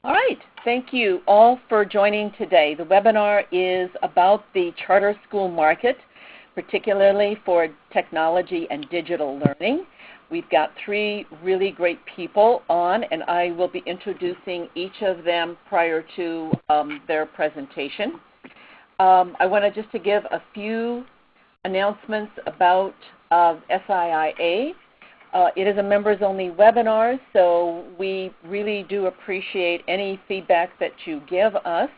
All right. Thank you all for joining today. The webinar is about the charter school market, particularly for technology and digital learning. We've got three really great people on, and I will be introducing each of them prior to their presentation. I wanted just to give a few announcements about SIIA. It is a members-only webinar, so we really do appreciate any feedback that you give us.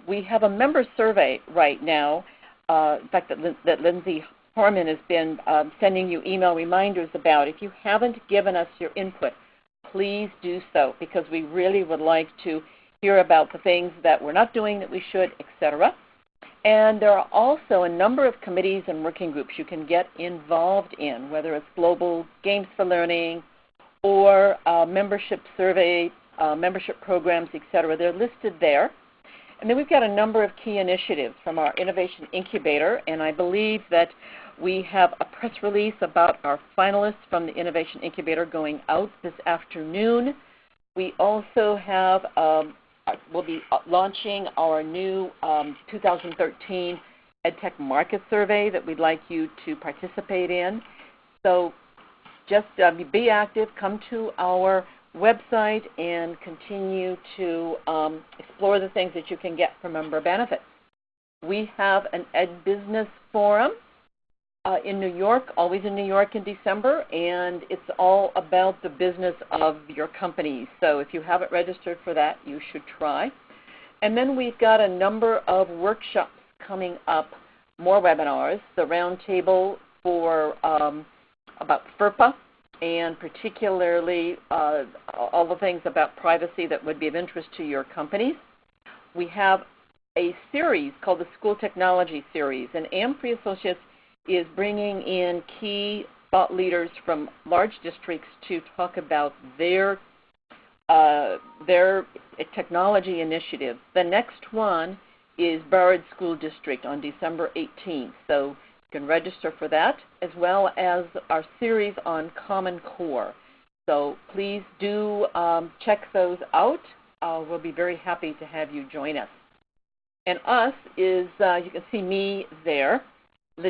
We have a member survey right now, in fact, that Lindsay Harmon has been sending you email reminders about. If you haven't given us your input, please do so, because we really would like to hear about the things that we're not doing that we should, etc. And there are also a number of committees and working groups you can get involved in, whether it's Global Games for Learning or membership survey, membership programs, etc. They're listed there. And then we've got a number of key initiatives from our Innovation Incubator, and I believe that we have a press release about our finalists from the Innovation Incubator going out this afternoon. We also have we'll be launching our new 2013 EdTech Market Survey that we'd like you to participate in. So just be active, come to our website, and continue to explore the things that you can get from member benefits. We have an Ed Business Forum in New York, always in New York in December, and it's all about the business of your company. So if you haven't registered for that, you should try. And then we've got a number of workshops coming up, more webinars, the roundtable for about FERPA, and particularly all the things about privacy that would be of interest to your companies. We have a series called the School Technology Series, and Amfrey Associates is bringing in key thought leaders from large districts to talk about their technology initiatives. The next one is Broward School District on December 18th, so you can register for that, as well as our series on Common Core. So please do check those out. We'll be very happy to have you join us. And us is, you can see me there.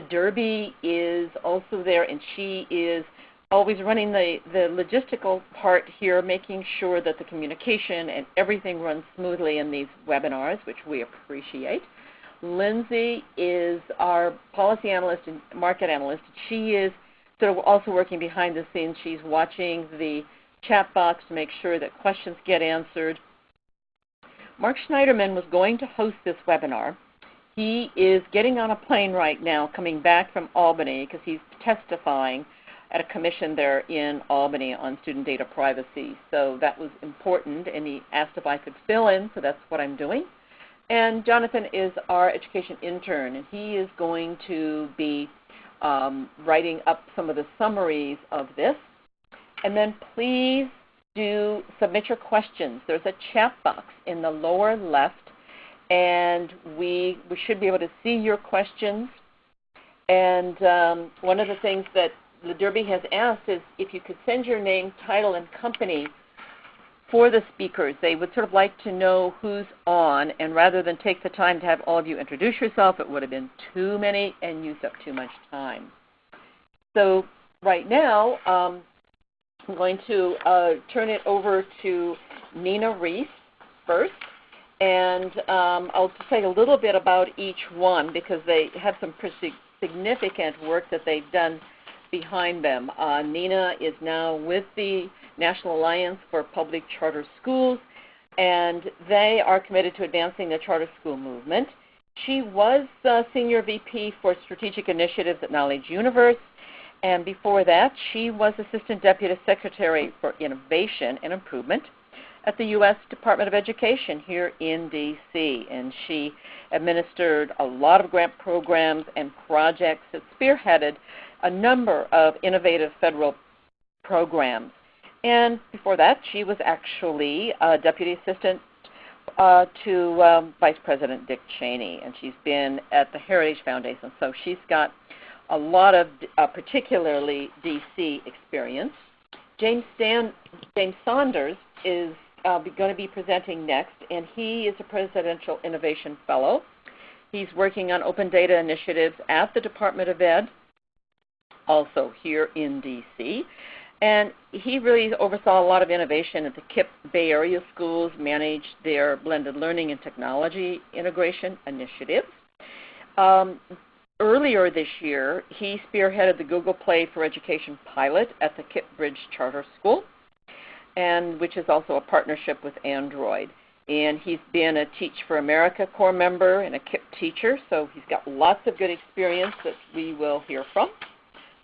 Derby is also there, and she is always running the logistical part here, making sure that the communication and everything runs smoothly in these webinars, which we appreciate. Lindsay is our policy analyst and market analyst. She is sort of also working behind the scenes. She's watching the chat box to make sure that questions get answered. Mark Schneiderman was going to host this webinar. He is getting on a plane right now, coming back from Albany, because he's testifying at a commission there in Albany on student data privacy. So that was important, and he asked if I could fill in, so that's what I'm doing. And Jonathan is our education intern, and he is going to be writing up some of the summaries of this. And then please do submit your questions. There's a chat box in the lower left, and we should be able to see your questions. And one of the things that Derby has asked is if you could send your name, title, and company for the speakers. They would sort of like to know who's on, and rather than take the time to have all of you introduce yourself, it would have been too many and used up too much time. So right now, I'm going to turn it over to Nina Rees first. And I'll say a little bit about each one, because they have some pretty significant work that they've done behind them. Nina is now with the National Alliance for Public Charter Schools, and they are committed to advancing the charter school movement. She was Senior VP for Strategic Initiatives at Knowledge Universe, and before that, she was Assistant Deputy Secretary for Innovation and Improvement at the U.S. Department of Education here in D.C., and she administered a lot of grant programs and projects that spearheaded a number of innovative federal programs. And before that, she was actually a Deputy Assistant to Vice President Dick Cheney, and she's been at the Heritage Foundation, so she's got a lot of particularly D.C. experience. James Saunders is going to be presenting next, and he is a Presidential Innovation Fellow. He's working on open data initiatives at the Department of Ed, also here in D.C., and he really oversaw a lot of innovation at the KIPP Bay Area schools, managed their blended learning and technology integration initiatives. Earlier this year, he spearheaded the Google Play for Education pilot at the KIPP Bridge Charter School, and which is also a partnership with Android. And he's been a Teach for America core member and a KIPP teacher, so he's got lots of good experience that we will hear from.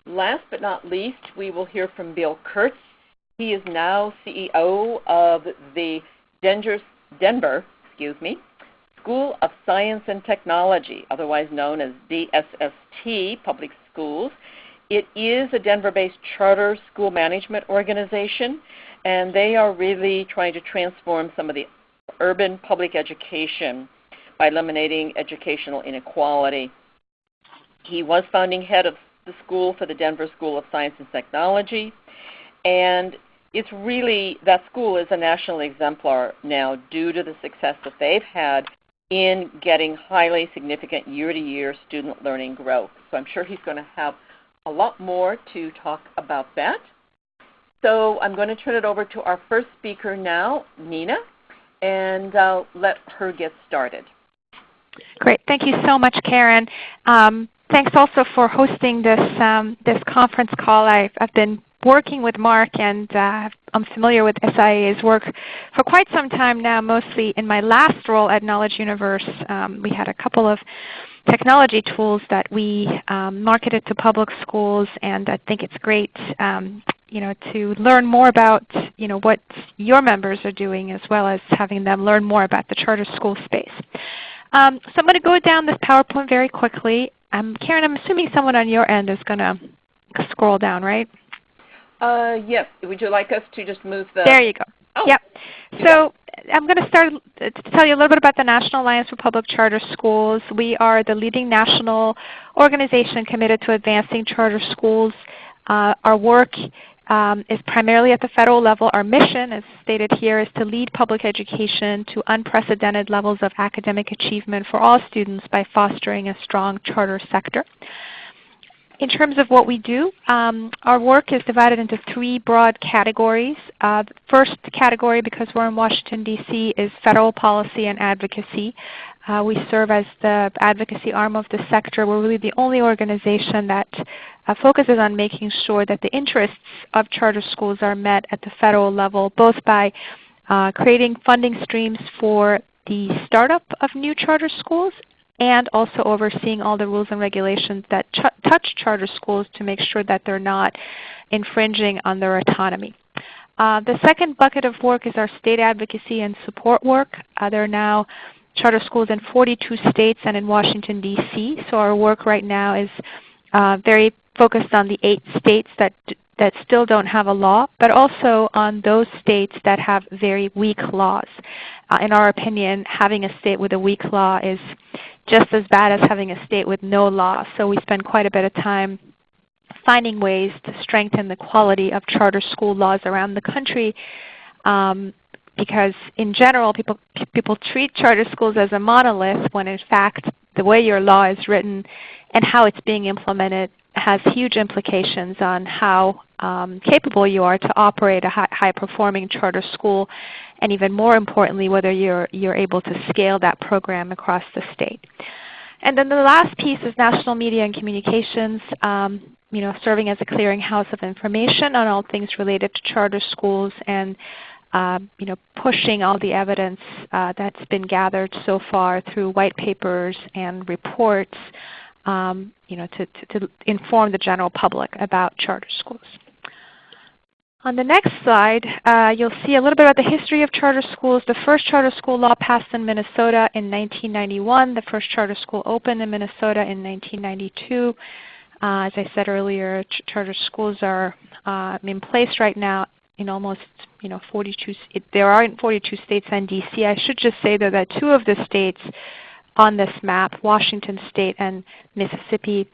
Last but not least, we will hear from Bill Kurtz. He is now CEO of the Denver School of Science and Technology, otherwise known as DSST Public Schools. It is a Denver-based charter school management organization, and they are really trying to transform some of the urban public education by eliminating educational inequality. He was founding head of the school for the Denver School of Science and Technology, and it's really, that school is a national exemplar now due to the success that they've had in getting highly significant year-to-year student learning growth. So I'm sure he's going to have a lot more to talk about that. So I'm going to turn it over to our first speaker now, Nina, and let her get started. Great. Thank you so much, Karen. Thanks also for hosting this conference call. I've been working with Mark, and I'm familiar with SIA's work for quite some time now, mostly in my last role at Knowledge Universe. We had a couple of technology tools that we marketed to public schools, and I think it's great to learn more about what your members are doing, as well as having them learn more about the charter school space. So I'm going to go down this PowerPoint very quickly. Karen, I'm assuming someone on your end is going to scroll down, right? Yes. Would you like us to just move the... There you go. Oh. Yep. So I'm going to start to tell you a little bit about the National Alliance for Public Charter Schools. We are the leading national organization committed to advancing charter schools. Our work is primarily at the federal level. Our mission, as stated here, is to lead public education to unprecedented levels of academic achievement for all students by fostering a strong charter sector. In terms of what we do, our work is divided into three broad categories. The first category, because we're in Washington, D.C., is federal policy and advocacy. We serve as the advocacy arm of the sector. We're really the only organization that focuses on making sure that the interests of charter schools are met at the federal level, both by creating funding streams for the startup of new charter schools and also overseeing all the rules and regulations that touch charter schools to make sure that they're not infringing on their autonomy. The second bucket of work is our state advocacy and support work. There are now charter schools in 42 states and in Washington, D.C. So our work right now is very focused on the 8 states that still don't have a law, but also on those states that have very weak laws. In our opinion, having a state with a weak law is just as bad as having a state with no law. So we spend quite a bit of time finding ways to strengthen the quality of charter school laws around the country, because in general people treat charter schools as a monolith, when in fact the way your law is written and how it's being implemented has huge implications on how capable you are to operate a high-performing charter school, and even more importantly, whether you're able to scale that program across the state. And then the last piece is national media and communications, serving as a clearinghouse of information on all things related to charter schools, and pushing all the evidence that's been gathered so far through white papers and reports, to inform the general public about charter schools. On the next slide, you'll see a little bit about the history of charter schools. The first charter school law passed in Minnesota in 1991. The first charter school opened in Minnesota in 1992. As I said earlier, charter schools are in place right now in almost 42. There are in 42 states and D.C. I should just say though that 2 of the states on this map, Washington State and Mississippi,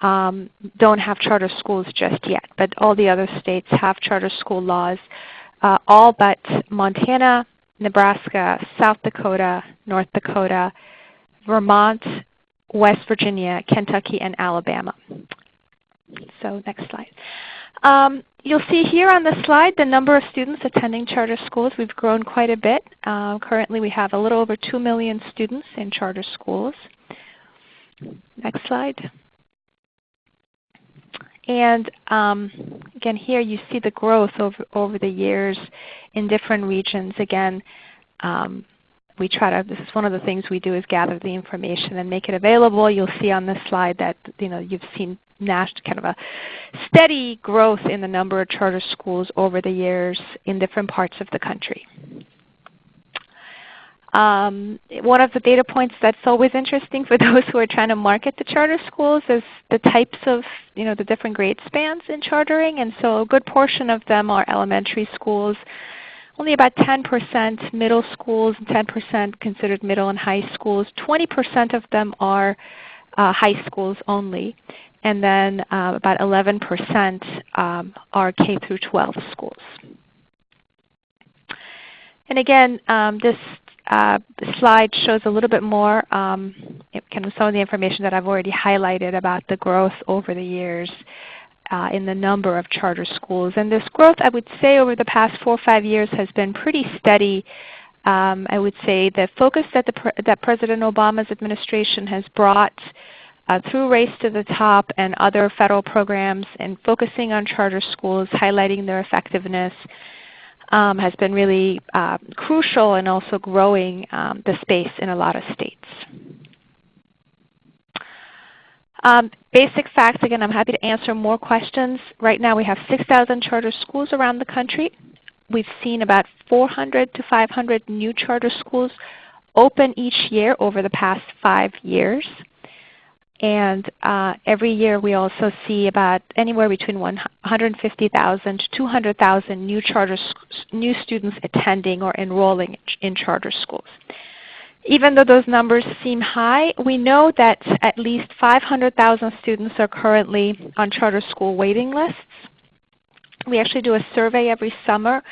don't have charter schools just yet, but all the other states have charter school laws. all but Montana, Nebraska, South Dakota, North Dakota, Vermont, West Virginia, Kentucky, and Alabama. So next slide. You'll see here on the slide the number of students attending charter schools. We've grown quite a bit. Currently we have a little over 2 million students in charter schools. Next slide. And again, here you see the growth over the years in different regions. Again, we try to, this is one of the things we do, is gather the information and make it available. You'll see on this slide that you've seen kind of a steady growth in the number of charter schools over the years in different parts of the country. One of the data points that's always interesting for those who are trying to market the charter schools is the types of, the different grade spans in chartering. And so a good portion of them are elementary schools, only about 10% middle schools, and 10% considered middle and high schools. 20% of them are high schools only. And then about 11% are K through 12 schools. And again, this slide shows a little bit more kind of some of the information that I've already highlighted about the growth over the years in the number of charter schools. And this growth, I would say, over the past 4 or 5 years has been pretty steady. I would say the focus that President Obama's administration has brought through Race to the Top and other federal programs and focusing on charter schools, highlighting their effectiveness, has been really crucial and also growing the space in a lot of states. Basic facts, again, I'm happy to answer more questions. Right now we have 6,000 charter schools around the country. We've seen about 400 to 500 new charter schools open each year over the past 5 years. And every year we also see about anywhere between 150,000 to 200,000 new students attending or enrolling in charter schools. Even though those numbers seem high, we know that at least 500,000 students are currently on charter school waiting lists. We actually do a survey every summer,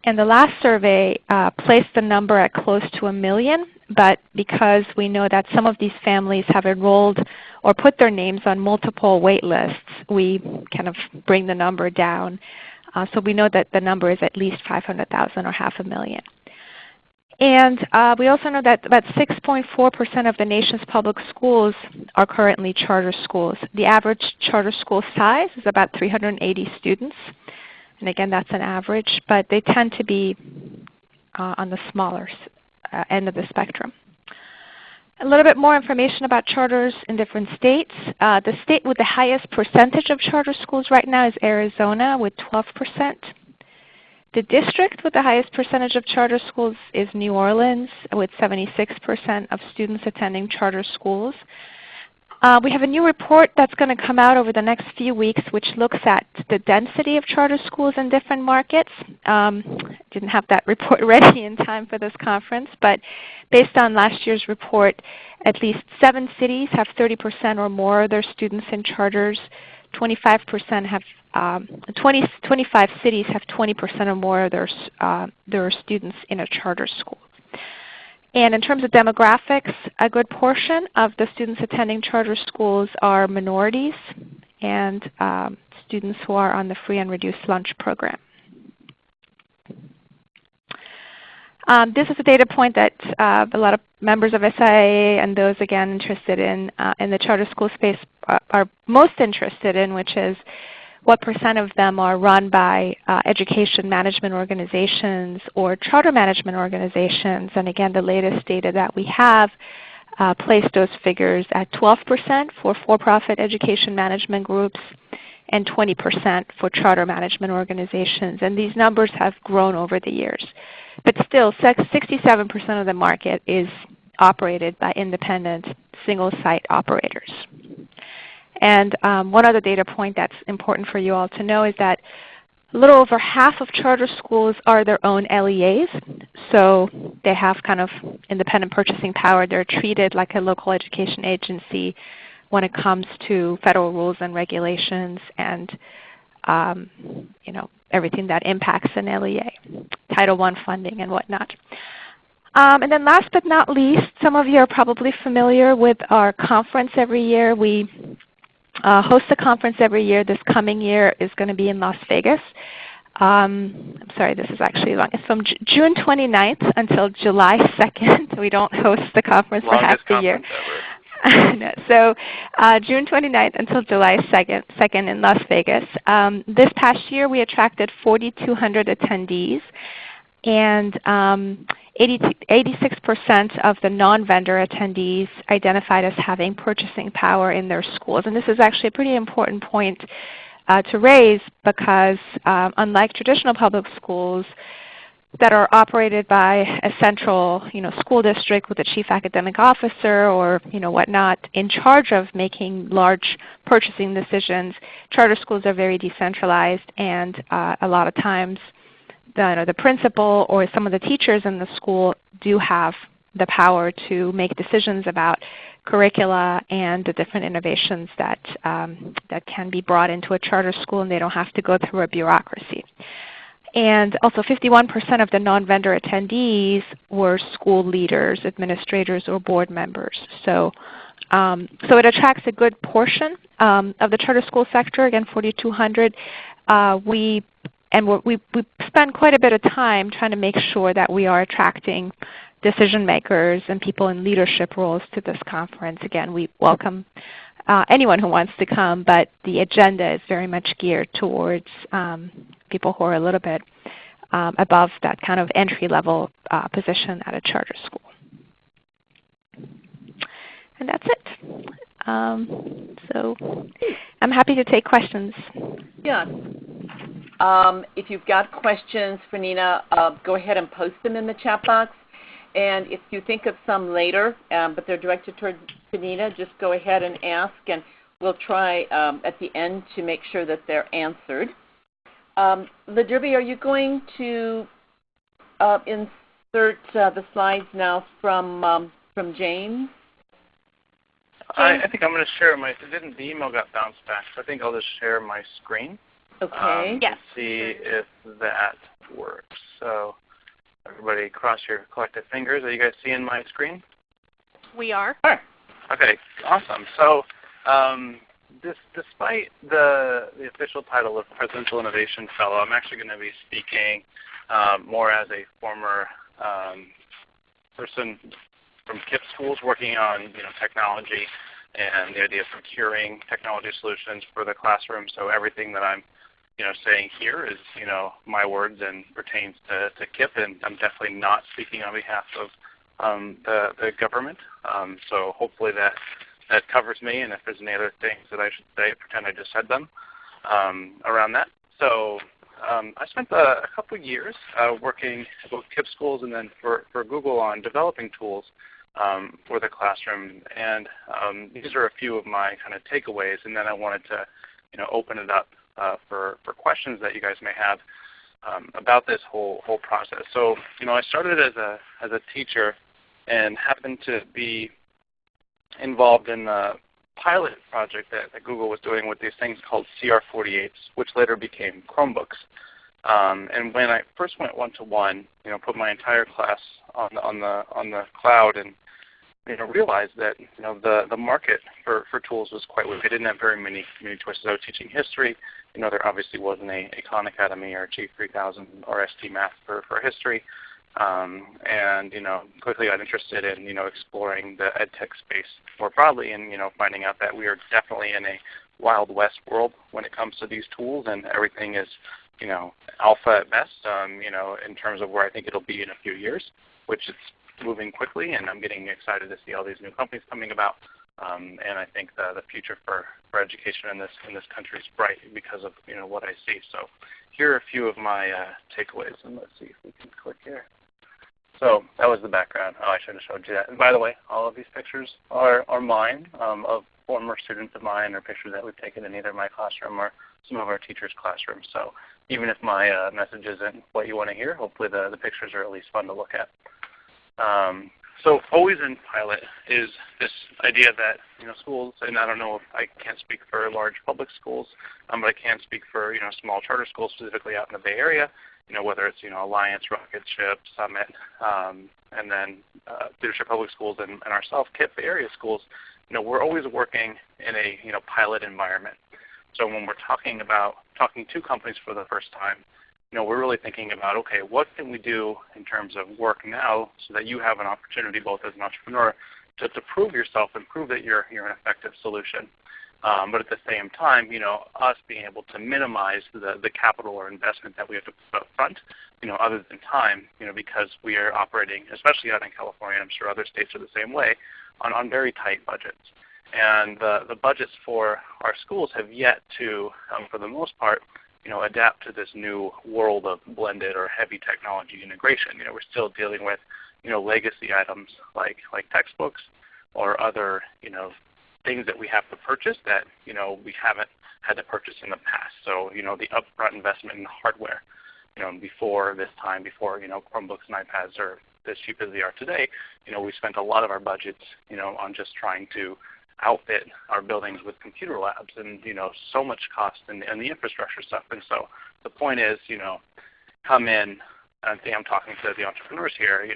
and the last survey placed the number at close to 1 million. But because we know that some of these families have enrolled or put their names on multiple wait lists, we kind of bring the number down. So we know that the number is at least 500,000 or 500,000. And we also know that about 6.4% of the nation's public schools are currently charter schools. The average charter school size is about 380 students. And again, that's an average, but they tend to be on the smaller end of the spectrum. A little bit more information about charters in different states. The state with the highest percentage of charter schools right now is Arizona with 12%. The district with the highest percentage of charter schools is New Orleans with 76% of students attending charter schools. We have a new report that's going to come out over the next few weeks which looks at the density of charter schools in different markets. Didn't have that report ready in time for this conference, but based on last year's report, at least 7 cities have 30% or more of their students in charters. 25 cities have 20% or more of their students in a charter school. And in terms of demographics, a good portion of the students attending charter schools are minorities and students who are on the free and reduced lunch program. This is a data point that a lot of members of SIA and those, again, interested in the charter school space are most interested in, which is what % of them are run by education management organizations or charter management organizations. And again, the latest data that we have placed those figures at 12% for for-profit education management groups and 20% for charter management organizations. And these numbers have grown over the years. But still, 67% of the market is operated by independent single-site operators. And one other data point that's important for you all to know is that a little over half of charter schools are their own LEAs. So they have kind of independent purchasing power. They're treated like a local education agency when it comes to federal rules and regulations. And everything that impacts an LEA, Title I funding and whatnot. And then last but not least, some of you are probably familiar with our conference every year. We host a conference every year. This coming year is going to be in Las Vegas. I'm sorry, this is actually long. It's from June 29th until July 2nd. We don't host the conference for half the year. No, so June 29th until July 2nd in Las Vegas. This past year we attracted 4,200 attendees, and 86% of the non-vendor attendees identified as having purchasing power in their schools. And this is actually a pretty important point to raise, because unlike traditional public schools that are operated by a central school district with a chief academic officer or whatnot in charge of making large purchasing decisions, charter schools are very decentralized, and a lot of times the principal or some of the teachers in the school do have the power to make decisions about curricula and the different innovations that can be brought into a charter school, and they don't have to go through a bureaucracy. And also 51% of the non-vendor attendees were school leaders, administrators, or board members. So it attracts a good portion of the charter school sector, again 4,200. We spend quite a bit of time trying to make sure that we are attracting decision makers and people in leadership roles to this conference. Again, we welcome anyone who wants to come, but the agenda is very much geared towards people who are a little bit above that kind of entry-level position at a charter school. And that's it. So I'm happy to take questions. Yeah. If you've got questions for Nina, go ahead and post them in the chat box. And if you think of some later, but they're directed towards Nina, just go ahead and ask, and we'll try at the end to make sure that they're answered. LaDerby, are you going to insert the slides now from James? I think I'm going to share my. The email got bounced back, so I think I'll just share my screen. Okay. Yes. See if that works. So everybody, cross your collective fingers. Are you guys seeing my screen? We are. Sure. Okay. Awesome. So despite the official title of Presidential Innovation Fellow, I'm actually going to be speaking more as a former person from KIPP schools working on technology and the idea of procuring technology solutions for the classroom. So everything that I'm saying here is my words and pertains to KIPP, and I'm definitely not speaking on behalf of the government. So hopefully that covers me, and if there's any other things that I should say, pretend I just said them around that. So I spent a couple of years working at both KIPP schools and then for Google on developing tools for the classroom, and these are a few of my kind of takeaways, and then I wanted to open it up for questions that you guys may have about this whole process. So I started as a teacher and happened to be involved in a pilot project that Google was doing with these things called CR48s, which later became Chromebooks. And when I first went one-to-one, put my entire class on the cloud, and realized that the market for tools was quite weak. I didn't have very many choices. I was teaching history. There obviously wasn't a Khan Academy or G3000 or ST Math for history. And quickly got interested in exploring the ed tech space more broadly, and finding out that we are definitely in a Wild West world when it comes to these tools, and everything is alpha at best. In terms of where I think it'll be in a few years, which it's moving quickly, and I'm getting excited to see all these new companies coming about. And I think the future for education in this country is bright because of what I see. So here are a few of my takeaways, and let's see if we can click here. So that was the background. Oh, I should have showed you that. And by the way, all of these pictures are mine, of former students of mine, or pictures that we've taken in either my classroom or some of our teachers' classrooms. So even if my message isn't what you want to hear, hopefully the pictures are at least fun to look at. So always in pilot is this idea that schools, and I don't know if I can't speak for large public schools, but I can speak for small charter schools specifically out in the Bay Area. Whether it's Alliance, Rocketship, Summit, and then Leadership Public Schools and ourselves, KIPP area schools. We're always working in a pilot environment. So when we're talking to companies for the first time, we're really thinking about, okay, what can we do in terms of work now so that you have an opportunity both as an entrepreneur to prove yourself and prove that you're an effective solution. But at the same time, us being able to minimize the capital or investment that we have to put up front, other than time, because we are operating, especially out in California, I'm sure other states are the same way, on very tight budgets. And the budgets for our schools have yet to, for the most part, adapt to this new world of blended or heavy technology integration. We're still dealing with, legacy items like textbooks or other, things that we have to purchase that, we haven't had to purchase in the past. So, the upfront investment in hardware, before this time, before, Chromebooks and iPads are as cheap as they are today, we spent a lot of our budgets, on just trying to outfit our buildings with computer labs and, so much cost and the infrastructure stuff. And so the point is, come in, and I think I'm talking to the entrepreneurs here,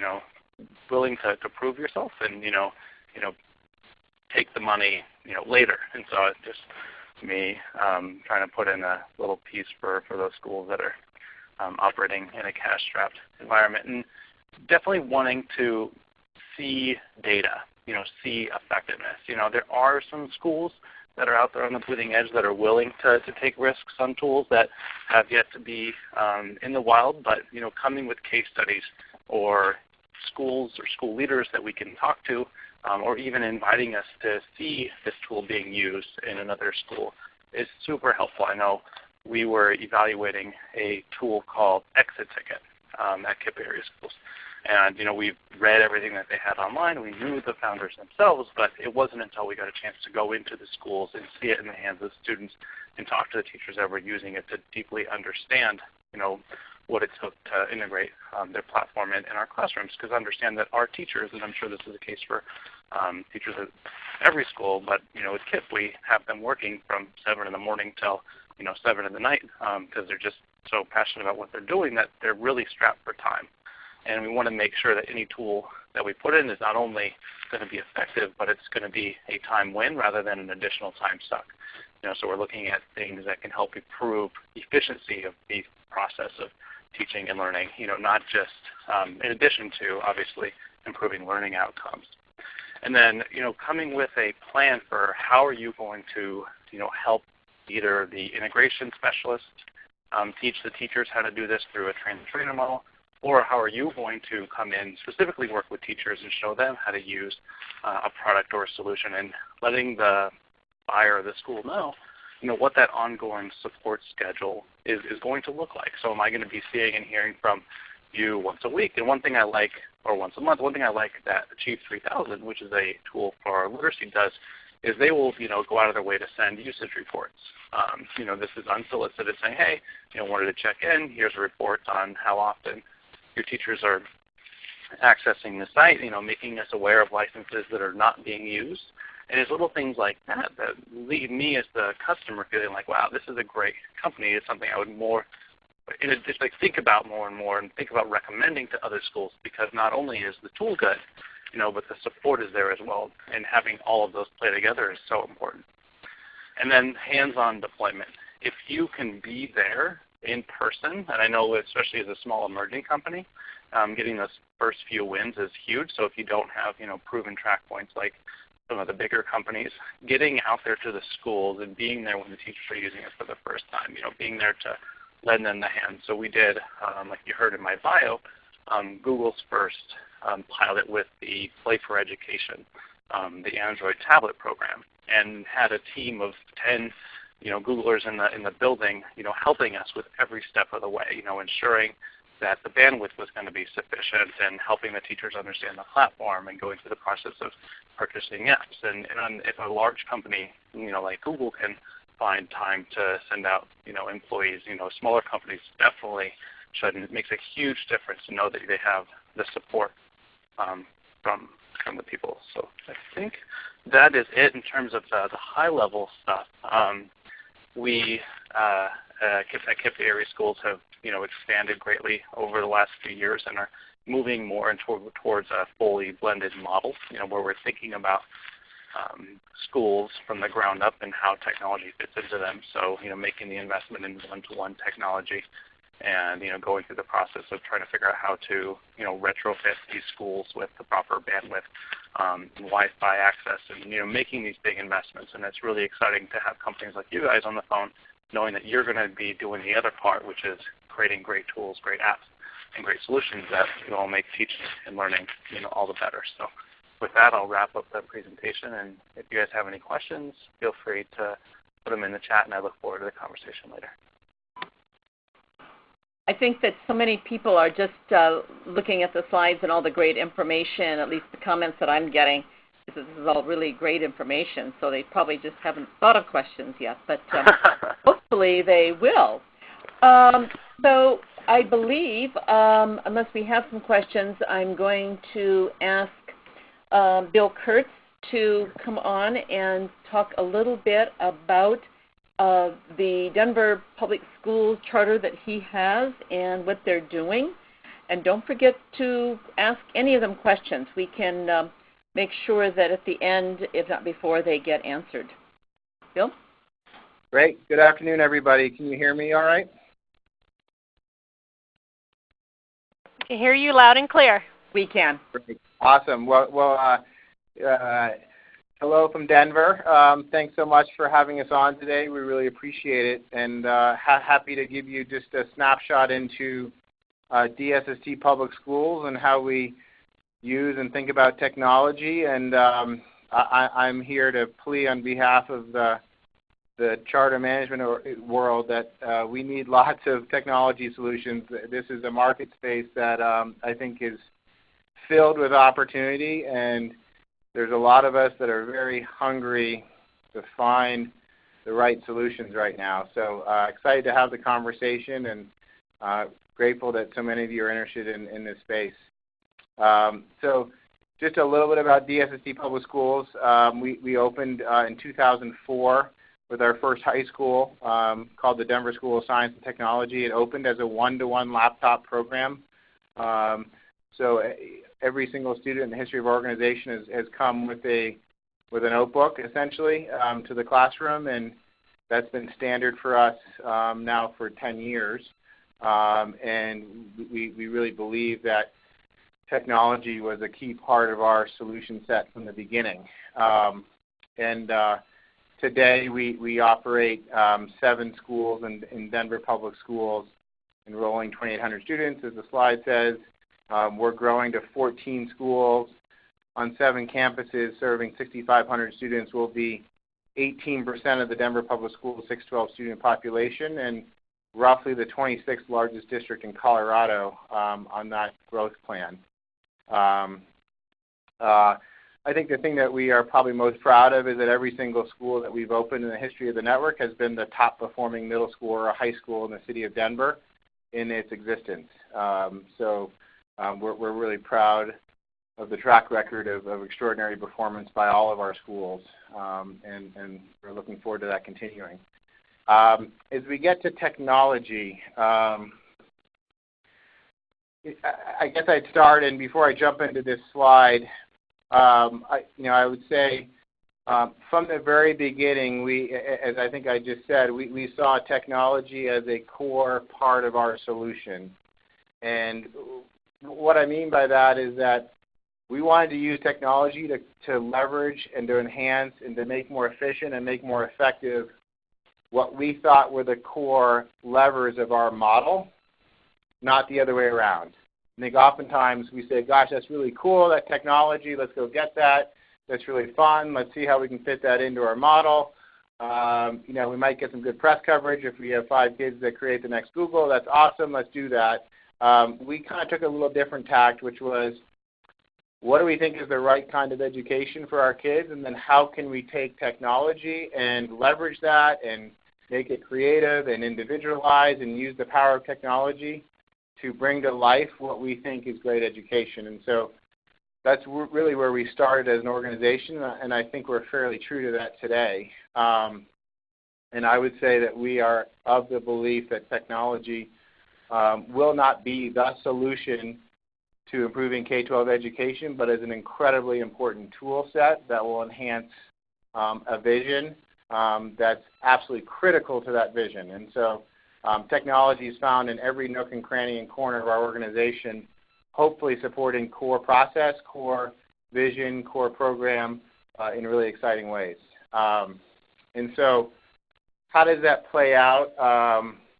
willing to prove yourself and, take the money, later. And so it's just me trying to put in a little piece for those schools that are operating in a cash-strapped environment, and definitely wanting to see data, see effectiveness. There are some schools that are out there on the bleeding edge that are willing to take risks on tools that have yet to be in the wild, but coming with case studies or schools or school leaders that we can talk to, or even inviting us to see this tool being used in another school is super helpful. I know we were evaluating a tool called Exit Ticket at KIPP area schools. And we've read everything that they had online. We knew the founders themselves, but it wasn't until we got a chance to go into the schools and see it in the hands of the students and talk to the teachers that were using it to deeply understand, what it took to integrate their platform in our classrooms. Because understand that our teachers, and I'm sure this is the case for teachers at every school, but at KIPP we have them working from 7 in the morning till 7 in the night because they're just so passionate about what they're doing that they're really strapped for time. And we want to make sure that any tool that we put in is not only going to be effective, but it's going to be a time win rather than an additional time suck. So we're looking at things that can help improve efficiency of the process of teaching and learning, not just in addition to, obviously, improving learning outcomes. And then, coming with a plan for how are you going to, help either the integration specialist teach the teachers how to do this through a train-the-trainer model, or how are you going to come in, specifically work with teachers and show them how to use a product or a solution, and letting the buyer or the school know, what that ongoing support schedule is going to look like. So am I going to be seeing and hearing from you once a week? And one thing I like, or once a month, one thing I like that Achieve 3000, which is a tool for our literacy, does is they will, go out of their way to send usage reports. This is unsolicited, saying, hey, wanted to check in. Here's a report on how often your teachers are accessing the site, making us aware of licenses that are not being used. And it's little things like that that leave me as the customer feeling like, wow, this is a great company. It's something I would just think about more and more, and think about recommending to other schools, because not only is the tool good, but the support is there as well. And having all of those play together is so important. And then hands-on deployment. If you can be there in person, and I know especially as a small emerging company, getting those first few wins is huge. So if you don't have proven track points like some of the bigger companies, getting out there to the schools and being there when the teachers are using it for the first time, being there to lend them the hand. So we did, like you heard in my bio, Google's first pilot with the Play for Education, the Android tablet program, and had a team of 10 Googlers in the building, helping us with every step of the way, ensuring that the bandwidth was going to be sufficient, and helping the teachers understand the platform and going through the process of purchasing apps. And if a large company, like Google, can find time to send out, employees, smaller companies definitely should. And it makes a huge difference to know that they have the support from the people. So I think that is it in terms of the high-level stuff. We at KIPP area schools have expanded greatly over the last few years and are moving more towards a fully blended model, where we're thinking about schools from the ground up and how technology fits into them. So making the investment in one-to-one technology, and going through the process of trying to figure out how to retrofit these schools with the proper bandwidth and Wi-Fi access, and making these big investments. And it's really exciting to have companies like you guys on the phone, knowing that you're going to be doing the other part, which is creating great tools, great apps, and great solutions that will make teaching and learning all the better. So with that, I'll wrap up the presentation. And if you guys have any questions, feel free to put them in the chat, and I look forward to the conversation later. I think that so many people are just looking at the slides and all the great information, at least the comments that I'm getting. This is all really great information, so they probably just haven't thought of questions yet, but hopefully they will. So I believe, unless we have some questions, I'm going to ask Bill Kurtz to come on and talk a little bit about the Denver Public Schools charter that he has and what they're doing. And don't forget to ask any of them questions. We can make sure that at the end, if not before, they get answered. Bill? Great. Good afternoon, everybody. Can you hear me all right? I can hear you loud and clear. We can. Great. Awesome. Well, hello from Denver. Thanks so much for having us on today. We really appreciate it, and happy to give you just a snapshot into DSST Public Schools and how we use and think about technology. And I'm here to plea on behalf of the charter management world that we need lots of technology solutions. This is a market space that I think is filled with opportunity, and there's a lot of us that are very hungry to find the right solutions right now. So excited to have the conversation, and grateful that so many of you are interested in this space. So just a little bit about DSST Public Schools. We opened in 2004 with our first high school called the Denver School of Science and Technology. It opened as a one-to-one laptop program. So every single student in the history of our organization has come with a notebook, essentially, to the classroom, and that's been standard for us now for 10 years. And we really believe that technology was a key part of our solution set from the beginning. Today we operate 7 schools in Denver Public Schools, enrolling 2,800 students, as the slide says. We're growing to 14 schools on 7 campuses, serving 6,500 students. We'll be 18% of the Denver Public Schools 612 student population, and roughly the 26th largest district in Colorado on that growth plan. I think the thing that we are probably most proud of is that every single school that we've opened in the history of the network has been the top performing middle school or high school in the city of Denver in its existence. We're really proud of the track record of extraordinary performance by all of our schools, and we're looking forward to that continuing. As we get to technology, I guess I'd start, and before I jump into this slide, I would say from the very beginning, as I think I just said, we saw technology as a core part of our solution. And what I mean by that is that we wanted to use technology to leverage and to enhance and to make more efficient and make more effective what we thought were the core levers of our model, not the other way around. I think oftentimes we say, gosh, that's really cool, that technology, let's go get that. That's really fun. Let's see how we can fit that into our model. We might get some good press coverage if we have 5 kids that create the next Google. That's awesome. Let's do that. We kind of took a little different tact, which was, what do we think is the right kind of education for our kids, and then how can we take technology and leverage that and make it creative and individualized and use the power of technology to bring to life what we think is great education. And so that's really where we started as an organization, and I think we're fairly true to that today. And I would say that we are of the belief that technology will not be the solution to improving K-12 education, but is an incredibly important tool set that will enhance a vision that's absolutely critical to that vision. And so technology is found in every nook and cranny and corner of our organization, hopefully supporting core process, core vision, core program in really exciting ways. And so how does that play out?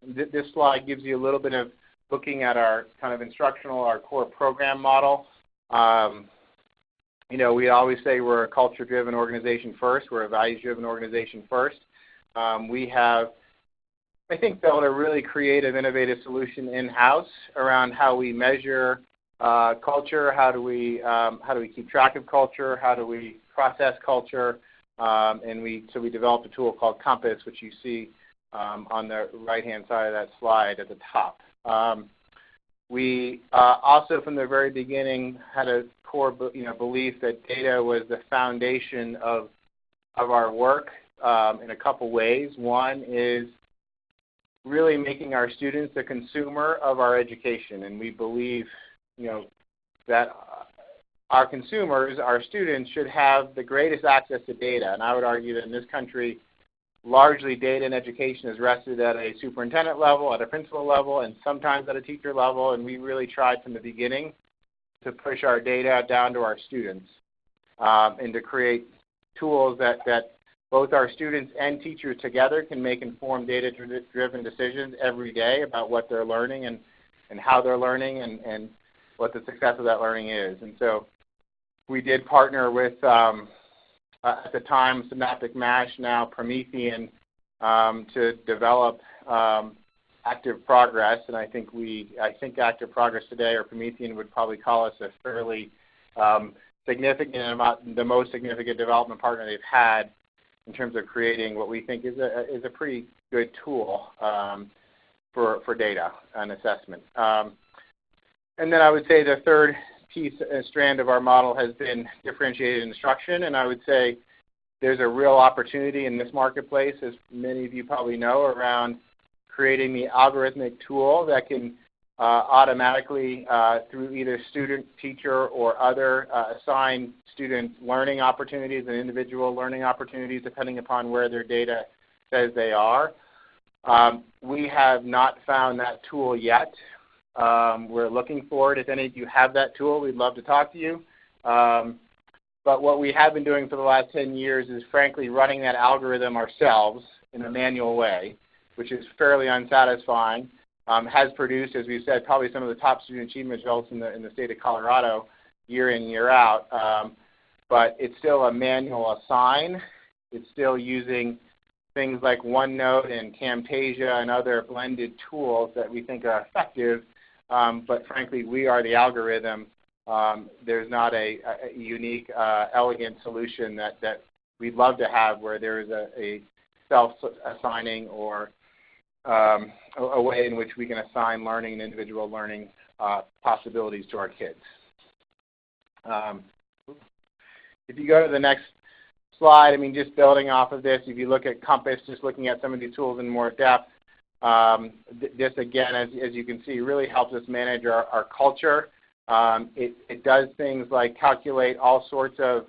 This slide gives you a little bit of looking at our kind of instructional, our core program model. You know, we always say we're a culture-driven organization first. We're a values-driven organization first. We have, I think, built a really creative, innovative solution in-house around how we measure culture, how do we keep track of culture, how do we process culture, so we developed a tool called Compass, which you see on the right-hand side of that slide at the top. We also, from the very beginning, had a core belief that data was the foundation of our work in a couple ways. One is really making our students the consumer of our education, and we believe, that our consumers, our students, should have the greatest access to data. And I would argue that in this country, largely data in education is rested at a superintendent level, at a principal level, and sometimes at a teacher level. And we really tried from the beginning to push our data down to our students and to create tools that both our students and teachers together can make informed data-driven decisions every day about what they're learning and how they're learning and what the success of that learning is. And so we did partner with, at the time, Synaptic Mash, now Promethean, to develop Active Progress. And I think Active Progress today, or Promethean, would probably call us a fairly significant, the most significant development partner they've had in terms of creating what we think is a pretty good tool for data and assessment. And then I would say the third piece and strand of our model has been differentiated instruction, and I would say there's a real opportunity in this marketplace, as many of you probably know, around creating the algorithmic tool that can automatically, through either student, teacher, or other, assign students learning opportunities and individual learning opportunities depending upon where their data says they are. We have not found that tool yet. We're looking for it. If any of you have that tool, we'd love to talk to you. But what we have been doing for the last 10 years is, frankly, running that algorithm ourselves in a manual way, which is fairly unsatisfying. Has produced, as we've said, probably some of the top student achievement results in the state of Colorado year in, year out. But it's still a manual assign. It's still using things like OneNote and Camtasia and other blended tools that we think are effective. But frankly, we are the algorithm. There's not a unique, elegant solution that we'd love to have where there is a self-assigning or a way in which we can assign learning and individual learning possibilities to our kids. If you go to the next slide, I mean, just building off of this, if you look at Compass, just looking at some of these tools in more depth, this, again, as you can see, really helps us manage our culture. It does things like calculate all sorts of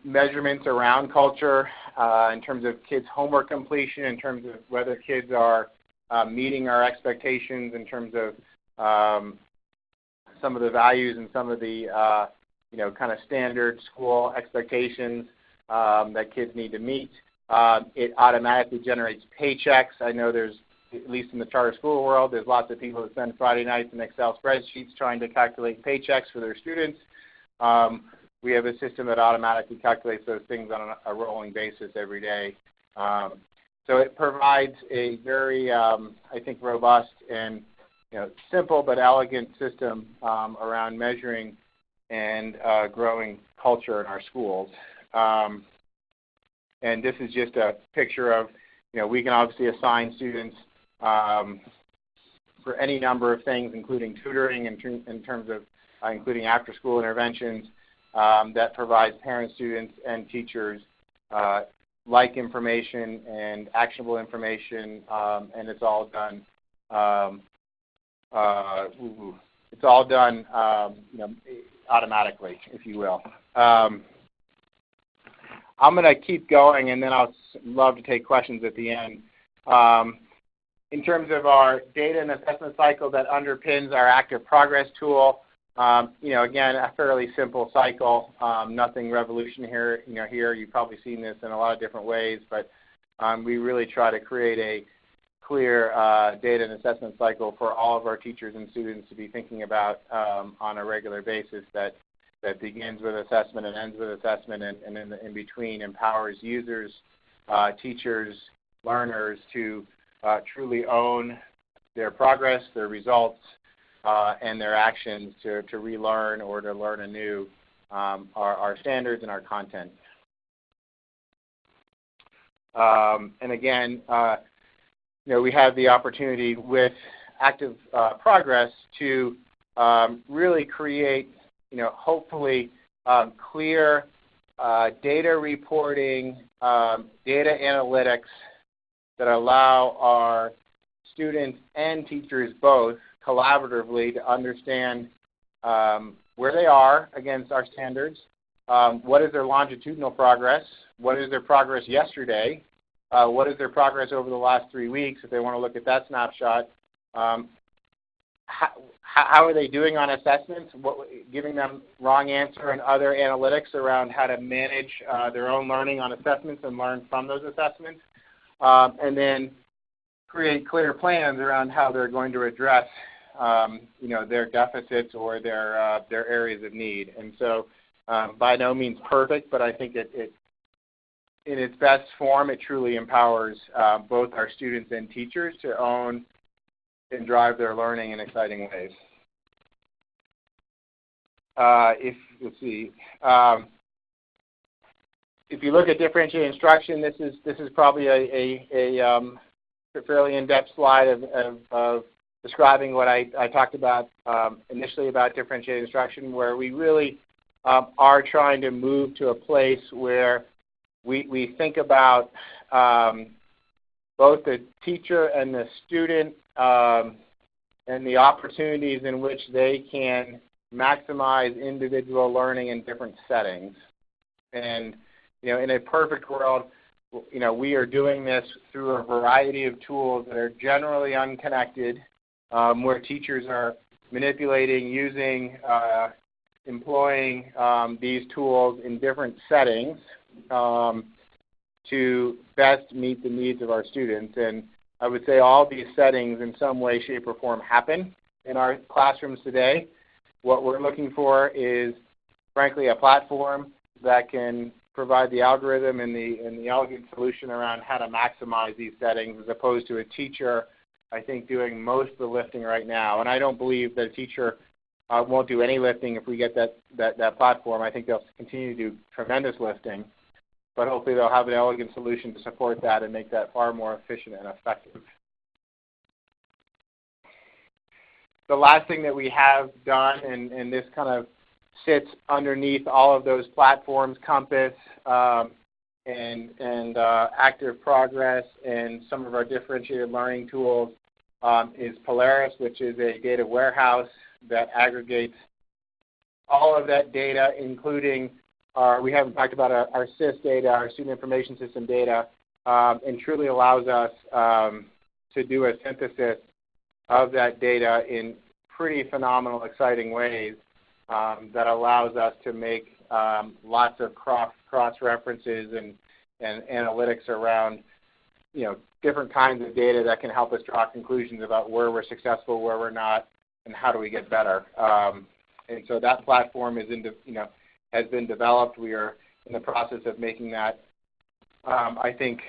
measurements around culture in terms of kids' homework completion, in terms of whether kids are meeting our expectations, in terms of some of the values and some of the kind of standard school expectations that kids need to meet. It automatically generates paychecks. I know there's, at least in the charter school world, there's lots of people that spend Friday nights in Excel spreadsheets trying to calculate paychecks for their students. We have a system that automatically calculates those things on a rolling basis every day. So it provides a very, I think, robust and simple but elegant system around measuring and growing culture in our schools. And this is just a picture of, we can obviously assign students for any number of things, including tutoring in terms of including after-school interventions that provides parents, students, and teachers like information and actionable information, and it's all done. It's all done, automatically, if you will. I'm going to keep going, and then I'll love to take questions at the end. In terms of our data and assessment cycle that underpins our active progress tool, again, a fairly simple cycle, nothing revolutionary here. Here, you've probably seen this in a lot of different ways, but we really try to create a clear data and assessment cycle for all of our teachers and students to be thinking about on a regular basis that begins with assessment and ends with assessment, and in between empowers users, teachers, learners to truly own their progress, their results, and their actions to relearn or to learn anew our standards and our content. And again, we have the opportunity with active progress to really create, hopefully clear data reporting, data analytics that allow our students and teachers both collaboratively to understand where they are against our standards, what is their longitudinal progress, what is their progress yesterday, what is their progress over the last 3 weeks if they want to look at that snapshot, how are they doing on assessments, giving them wrong answer and other analytics around how to manage their own learning on assessments and learn from those assessments, and then create clear plans around how they're going to address their deficits or their areas of need. And so by no means perfect, but I think it in its best form, it truly empowers both our students and teachers to own and drive their learning in exciting ways. If you look at differentiated instruction, this is probably a fairly in-depth slide of describing what I talked about initially about differentiated instruction, where we really are trying to move to a place where we think about both the teacher and the student and the opportunities in which they can maximize individual learning in different settings. And in a perfect world, we are doing this through a variety of tools that are generally unconnected, where teachers are manipulating, using, employing these tools in different settings to best meet the needs of our students. And I would say all these settings in some way, shape, or form happen in our classrooms today. What we're looking for is, frankly, a platform that can provide the algorithm and the elegant solution around how to maximize these settings, as opposed to a teacher, I think, doing most of the lifting right now. And I don't believe that a teacher won't do any lifting if we get that platform. I think they'll continue to do tremendous lifting, but hopefully they'll have an elegant solution to support that and make that far more efficient and effective. The last thing that we have done, and this kind of sits underneath all of those platforms, Compass and Active Progress and some of our differentiated learning tools, is Polaris, which is a data warehouse that aggregates all of that data, including we haven't talked about our SIS data, our Student Information System data, and truly allows us to do a synthesis of that data in pretty phenomenal, exciting ways that allows us to make lots of cross-references and analytics around different kinds of data that can help us draw conclusions about where we're successful, where we're not, and how do we get better. And so that platform is has been developed. We are in the process of making that, I think,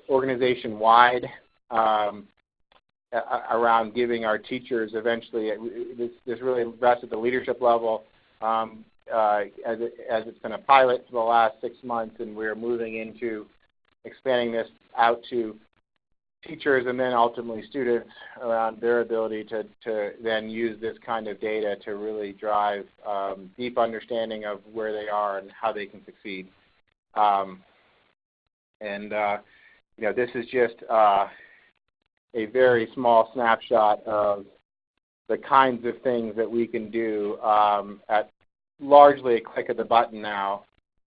organization-wide around giving our teachers eventually, this really rests at the leadership level as it's been a pilot for the last 6 months, and we're moving into expanding this out to teachers and then ultimately students around their ability to then use this kind of data to really drive deep understanding of where they are and how they can succeed. This is just a very small snapshot of the kinds of things that we can do at largely a click of the button now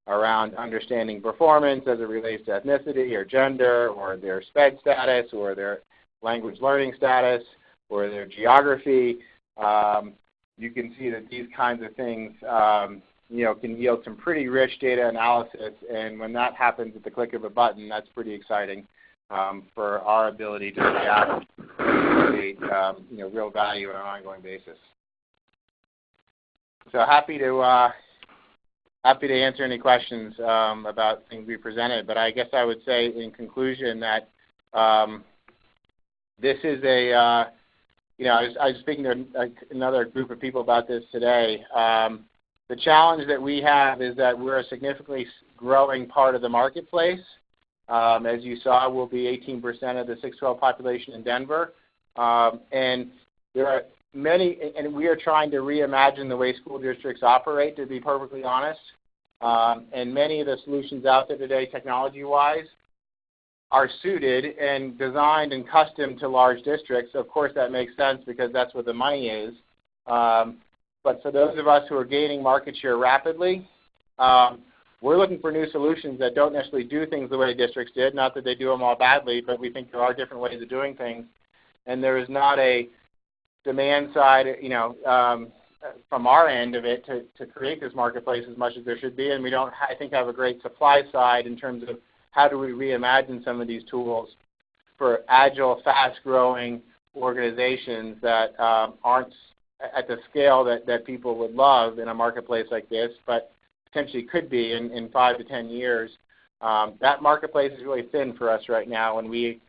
around understanding performance as it relates to ethnicity or gender or their SPED status or their language learning status or their geography. You can see that these kinds of things can yield some pretty rich data analysis, and when that happens at the click of a button, that's pretty exciting for our ability to react and create real value on an ongoing basis. So happy to answer any questions about things we presented, but I guess I would say in conclusion that this is I was speaking to another group of people about this today. The challenge that we have is that we're a significantly growing part of the marketplace. As you saw, we'll be 18% of the 612 population in Denver. And there are many, and we are trying to reimagine the way school districts operate, to be perfectly honest. And many of the solutions out there today, technology-wise, are suited and designed and custom to large districts. Of course, that makes sense because that's where the money is. But for those of us who are gaining market share rapidly, we're looking for new solutions that don't necessarily do things the way districts did. Not that they do them all badly, but we think there are different ways of doing things. And there is not a demand side, from our end of it to create this marketplace as much as there should be. And we don't, I think, have a great supply side in terms of how do we reimagine some of these tools for agile, fast-growing organizations that aren't at the scale that people would love in a marketplace like this, but potentially could be in 5 to 10 years. That marketplace is really thin for us right now, and we,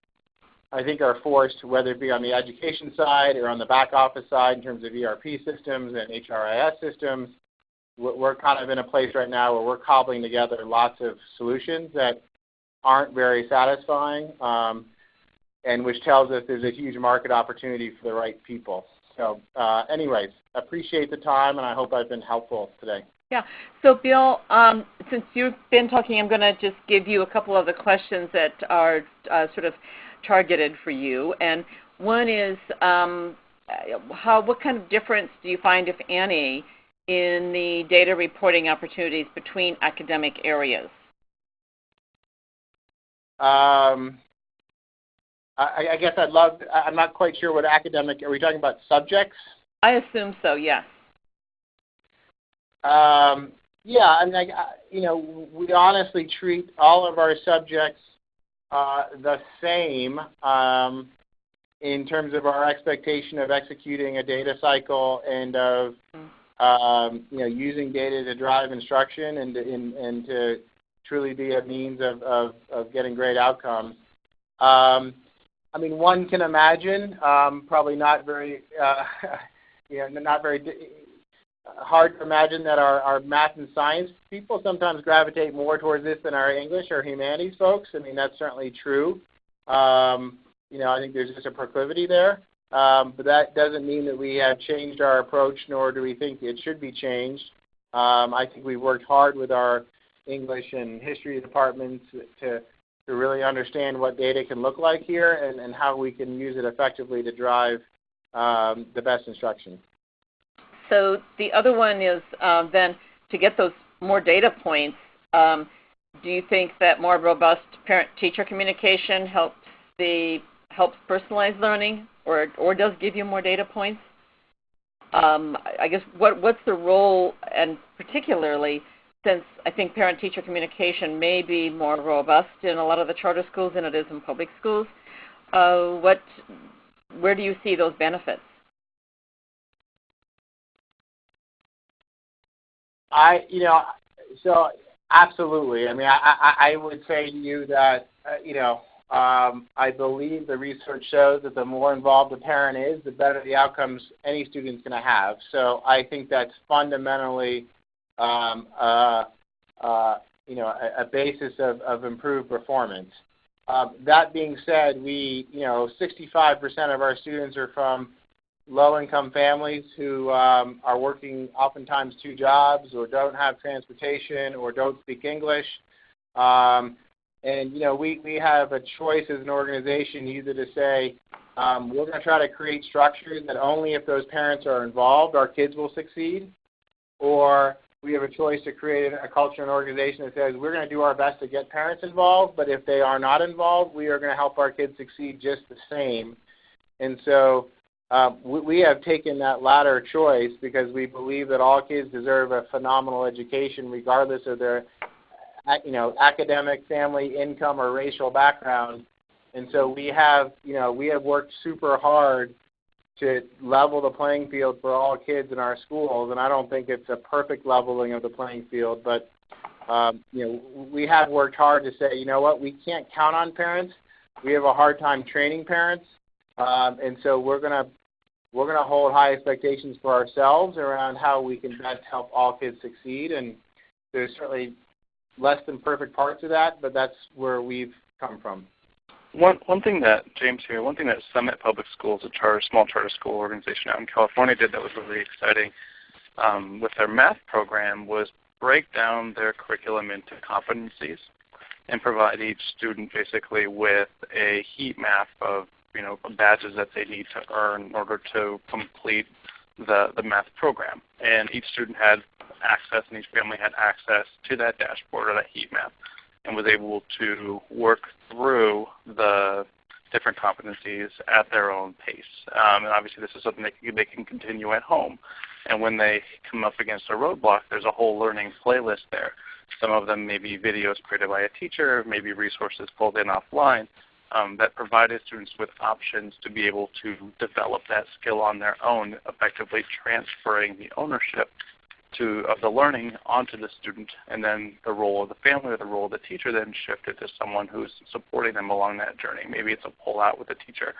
I think, are forced, whether it be on the education side or on the back office side in terms of ERP systems and HRIS systems, we're kind of in a place right now where we're cobbling together lots of solutions that aren't very satisfying, and which tells us there's a huge market opportunity for the right people. So anyways, appreciate the time, and I hope I've been helpful today. Yeah. So, Bill, since you've been talking, I'm going to just give you a couple of the questions that are sort of targeted for you. And one is, what kind of difference do you find, if any, in the data reporting opportunities between academic areas? I guess I'm not quite sure what academic, are we talking about subjects? I assume so, yes. Yeah, I mean, we honestly treat all of our subjects the same in terms of our expectation of executing a data cycle and of using data to drive instruction and to truly be a means of getting great outcomes. I mean, one can imagine, probably not very, not very hard to imagine that our math and science people sometimes gravitate more towards this than our English or humanities folks. I mean, that's certainly true. I think there's just a proclivity there. But that doesn't mean that we have changed our approach, nor do we think it should be changed. I think we've worked hard with our English and history departments to really understand what data can look like here and how we can use it effectively to drive the best instruction. So the other one is then to get those more data points, do you think that more robust parent-teacher communication helps personalized learning or does give you more data points? I guess what's the role, and particularly since I think parent-teacher communication may be more robust in a lot of the charter schools than it is in public schools, where do you see those benefits? So absolutely. I mean, I would say to you that, I believe the research shows that the more involved the parent is, the better the outcomes any student's going to have. So I think that's fundamentally a basis of improved performance. That being said, 65% of our students are from low-income families who are working oftentimes 2 jobs or don't have transportation or don't speak English. We have a choice as an organization either to say we're going to try to create structures that only if those parents are involved our kids will succeed, or we have a choice to create a culture and organization that says we're going to do our best to get parents involved, but if they are not involved, we are going to help our kids succeed just the same. And so we have taken that latter choice because we believe that all kids deserve a phenomenal education regardless of their academic, family, income, or racial background. And so we have worked super hard to level the playing field for all kids in our schools, and I don't think it's a perfect leveling of the playing field, but we have worked hard to say, you know what, we can't count on parents. We have a hard time training parents, and so we're gonna hold high expectations for ourselves around how we can best help all kids succeed. And there's certainly less than perfect parts of that, but that's where we've come from. One thing that, James here, one thing that Summit Public Schools, a small charter school organization out in California, did that was really exciting with their math program was break down their curriculum into competencies and provide each student basically with a heat map of badges that they need to earn in order to complete the math program. And each student had access and each family had access to that dashboard or that heat map, and was able to work through the different competencies at their own pace. And obviously this is something they can continue at home. And when they come up against a roadblock, there's a whole learning playlist there. Some of them may be videos created by a teacher, maybe resources pulled in offline that provided students with options to be able to develop that skill on their own, effectively transferring the ownership of the learning onto the student, and then the role of the family or the role of the teacher then shifted to someone who's supporting them along that journey. Maybe it's a pull-out with a teacher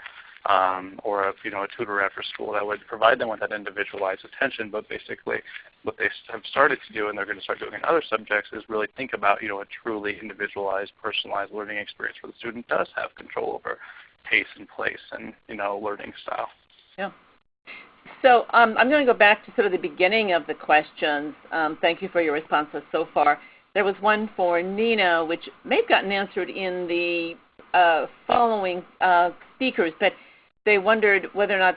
or a tutor after school that would provide them with that individualized attention. But basically what they have started to do, and they're going to start doing in other subjects, is really think about a truly individualized, personalized learning experience where the student does have control over pace and place and learning style. Yeah. So I'm going to go back to sort of the beginning of the questions. Thank you for your responses so far. There was one for Nina, which may have gotten answered in the following speakers, but they wondered whether or not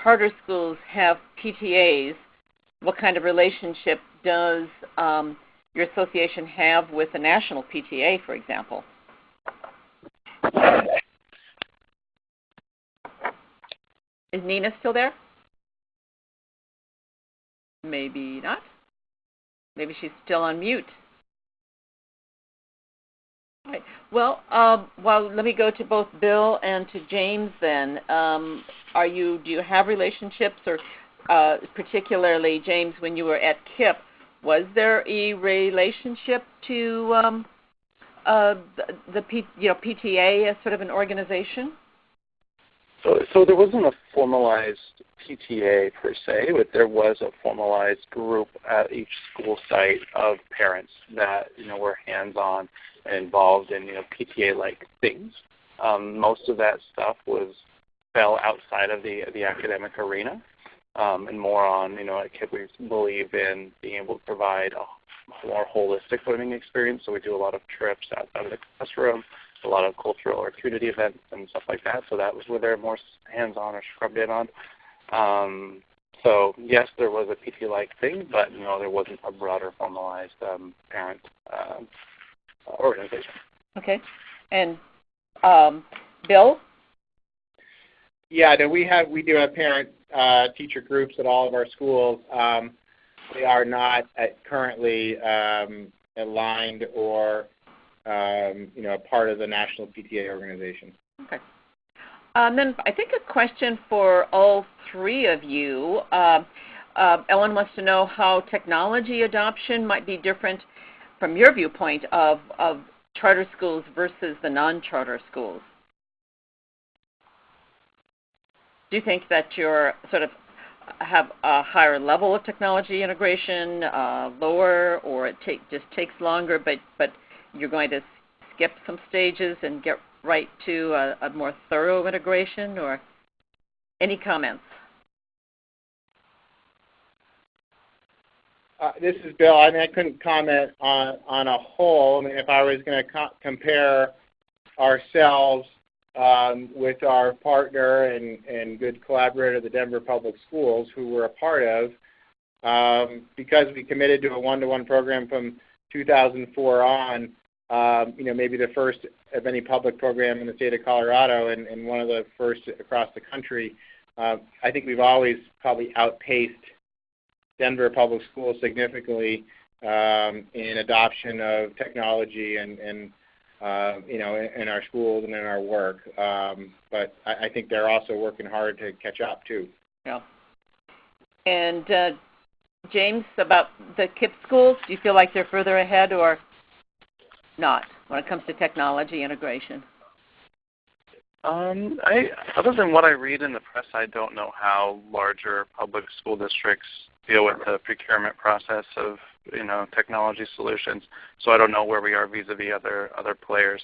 charter schools have PTAs. What kind of relationship does your association have with the national PTA, for example? Is Nina still there? Maybe not. Maybe she's still on mute. All right. Well, let me go to both Bill and to James then. Do you have relationships, or particularly James, when you were at KIPP, was there a relationship to the PTA as sort of an organization? So there wasn't a formalized PTA per se, but there was a formalized group at each school site of parents that were hands-on and involved in PTA-like things. Most of that stuff fell outside of the academic arena, and more on at KIPP we believe in being able to provide a more holistic learning experience. So we do a lot of trips outside of the classroom, a lot of cultural or community events and stuff like that. So that was where they're more hands-on or scrubbed in on. So yes, there was a PT-like thing, but there wasn't a broader formalized parent organization. Okay. And Bill? Yeah, we do have parent teacher groups at all of our schools. They are not currently aligned or part of the national PTA organization. Okay. Then I think a question for all three of you. Ellen wants to know how technology adoption might be different from your viewpoint of charter schools versus the non-charter schools. Do you think that you're sort of have a higher level of technology integration, lower, or it just takes longer, but you're going to skip some stages and get right to a more thorough integration, or any comments? This is Bill. I mean, I couldn't comment on a whole. I mean, if I was going to compare ourselves with our partner and good collaborator, the Denver Public Schools, who we're a part of, because we committed to a one-to-one program from 2004 on, maybe the first of any public program in the state of Colorado and one of the first across the country. I think we've always probably outpaced Denver Public Schools significantly in adoption of technology and in our schools and in our work. But I think they're also working hard to catch up too. Yeah. And James, about the KIPP schools, do you feel like they're further ahead or not when it comes to technology integration? Other than what I read in the press, I don't know how larger public school districts deal with the procurement process of technology solutions. So I don't know where we are vis-a-vis other players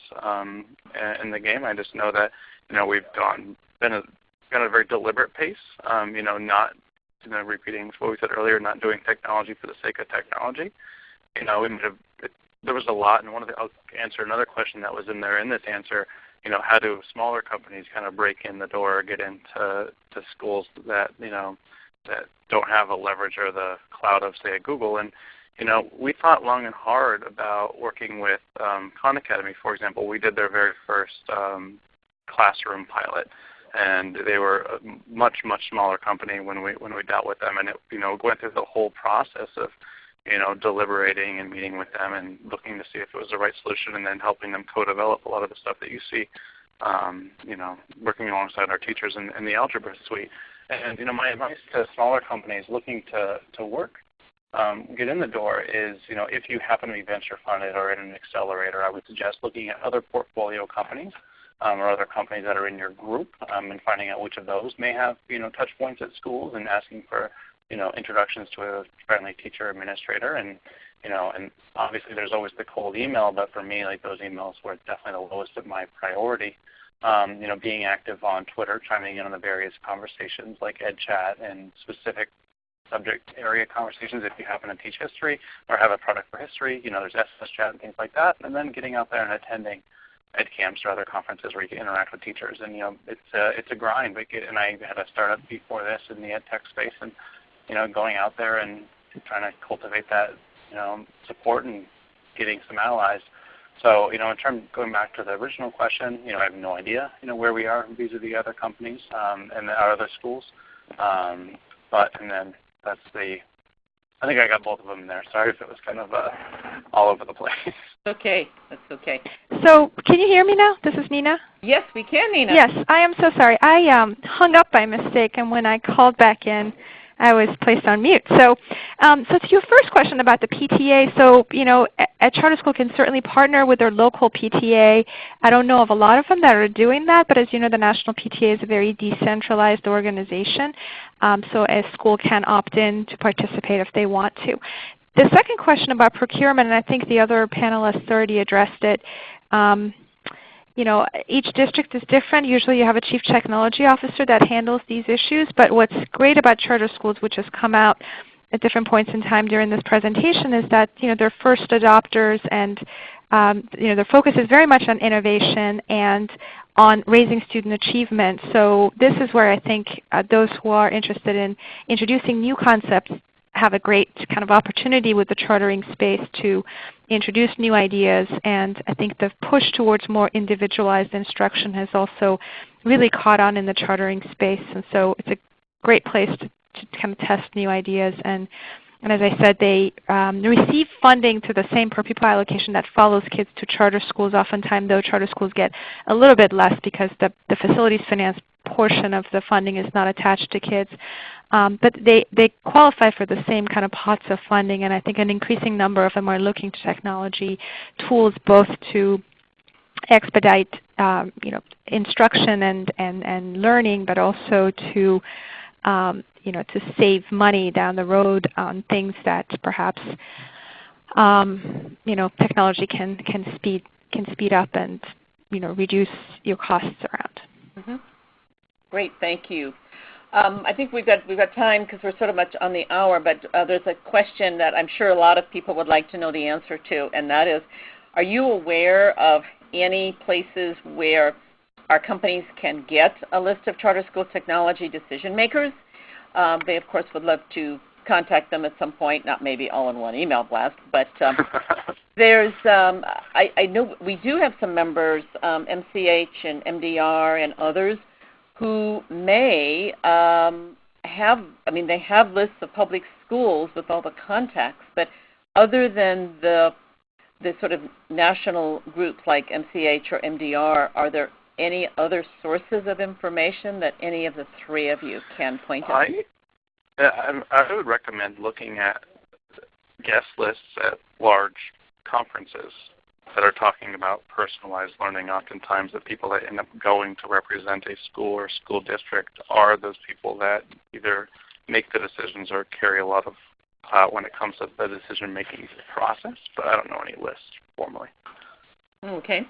in the game. I just know that we've been at a very deliberate pace. Not repeating what we said earlier, not doing technology for the sake of technology. There was a lot, and I'll answer another question that was in there in this answer. How do smaller companies kind of break in the door or get into schools that that don't have a leverage or the cloud of, say, a Google? And we thought long and hard about working with Khan Academy, for example. We did their very first classroom pilot, and they were a much smaller company when we dealt with them, and going through the whole process of deliberating and meeting with them and looking to see if it was the right solution, and then helping them co-develop a lot of the stuff that you see, working alongside our teachers in the algebra suite. And my advice to smaller companies looking to work, get in the door is, if you happen to be venture funded or in an accelerator, I would suggest looking at other portfolio companies or other companies that are in your group, and finding out which of those may have touch points at schools, and asking for introductions to a friendly teacher administrator. And and obviously there's always the cold email, but for me, like, those emails were definitely the lowest of my priority. Being active on Twitter, chiming in on the various conversations like EdChat and specific subject area conversations if you happen to teach history or have a product for history. There's SS Chat and things like that. And then getting out there and attending ed camps or other conferences where you can interact with teachers. And it's a grind. But and I had a startup before this in the ed tech space, and going out there and trying to cultivate that support and getting some allies. So in terms of going back to the original question, I have no idea where we are vis-a-vis other companies and our other schools. And then that's I think I got both of them in there. Sorry if it was kind of all over the place. Okay, that's okay. So can you hear me now? This is Nina. Yes, we can, Nina. Yes, I am so sorry. I hung up by mistake, and when I called back in, I was placed on mute. So to your first question about the PTA, so a charter school can certainly partner with their local PTA. I don't know of a lot of them that are doing that, but as you know, the National PTA is a very decentralized organization, so a school can opt in to participate if they want to. The second question about procurement, and I think the other panelists already addressed it, each district is different. Usually you have a chief technology officer that handles these issues, but what's great about charter schools, which has come out at different points in time during this presentation, is that they're first adopters, and their focus is very much on innovation and on raising student achievement. So this is where I think those who are interested in introducing new concepts have a great kind of opportunity with the chartering space to introduce new ideas. And I think the push towards more individualized instruction has also really caught on in the chartering space. And so it's a great place to kind of test new ideas. And as I said, they receive funding through the same per pupil allocation that follows kids to charter schools. Oftentimes, though, charter schools get a little bit less because the facilities finance portion of the funding is not attached to kids. But they qualify for the same kind of pots of funding, and I think an increasing number of them are looking to technology tools both to expedite instruction and learning, but also to to save money down the road on things that perhaps technology can speed up and reduce your costs around. Mm-hmm. Great, thank you. I think we've got time because we're sort of much on the hour, but there's a question that I'm sure a lot of people would like to know the answer to, and that is, are you aware of any places where our companies can get a list of charter school technology decision makers? They, of course, would love to contact them at some point, not maybe all in one email blast, but there's, I know we do have some members, MCH and MDR and others, who may they have lists of public schools with all the contacts, but other than the sort of national groups like MCH or MDR, are there any other sources of information that any of the three of you can point out? I would recommend looking at guest lists at large conferences that are talking about personalized learning. Oftentimes the people that end up going to represent a school or school district are those people that either make the decisions or carry a lot of when it comes to the decision-making process, but I don't know any lists formally. Okay.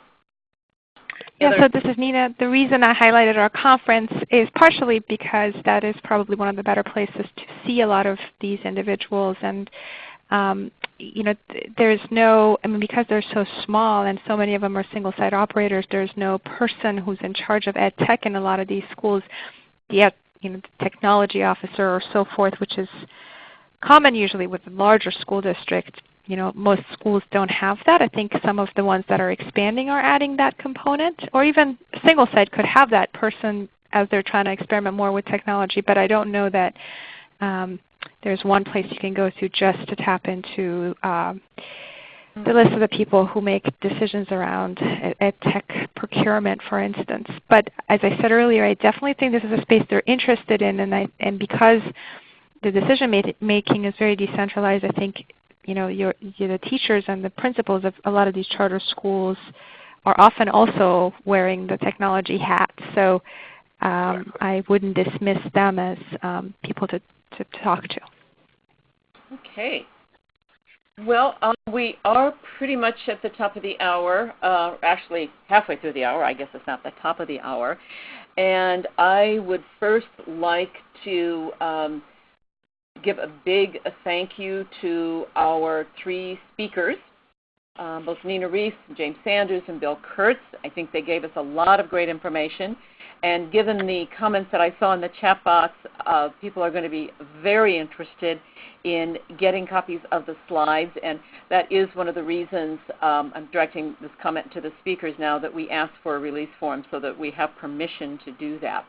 Yeah, so this is Nina. The reason I highlighted our conference is partially because that is probably one of the better places to see a lot of these individuals. And, there's no, because they're so small and so many of them are single-site operators, there's no person who's in charge of ed tech in a lot of these schools, yet, the technology officer or so forth, which is common usually with larger school districts. Most schools don't have that. I think some of the ones that are expanding are adding that component, or even single site could have that person as they're trying to experiment more with technology, but I don't know that there's one place you can go to just to tap into the list of the people who make decisions around ed tech procurement, for instance. But as I said earlier, I definitely think this is a space they're interested in, and because the decision making is very decentralized, I think the teachers and the principals of a lot of these charter schools are often also wearing the technology hat. So I wouldn't dismiss them as people to talk to. Okay. Well, we are pretty much at the top of the hour, actually halfway through the hour. I guess it's not the top of the hour. And I would first like to give a big thank you to our three speakers, both Nina Rees, James Sanders, and Bill Kurtz. I think they gave us a lot of great information. And given the comments that I saw in the chat box, people are going to be very interested in getting copies of the slides. And that is one of the reasons I'm directing this comment to the speakers now, that we ask for a release form so that we have permission to do that.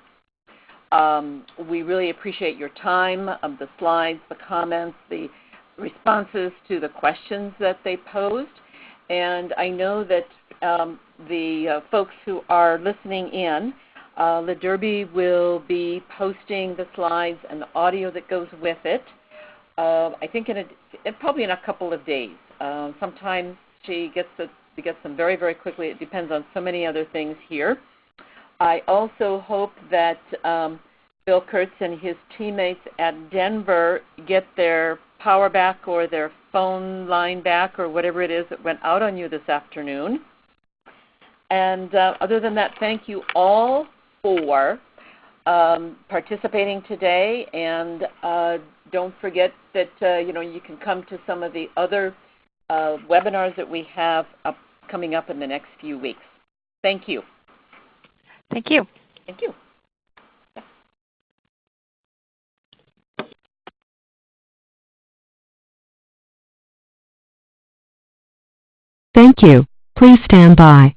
We really appreciate your time, the slides, the comments, the responses to the questions that they posed. And I know that the folks who are listening in, LaDerby will be posting the slides and the audio that goes with it, I think probably in a couple of days. Sometimes she gets them very, very quickly. It depends on so many other things here. I also hope that Bill Kurtz and his teammates at Denver get their power back or their phone line back or whatever it is that went out on you this afternoon. And other than that, thank you all for participating today. And don't forget that you can come to some of the other webinars that we have coming up in the next few weeks. Thank you. Thank you. Thank you. Thank you. Please stand by.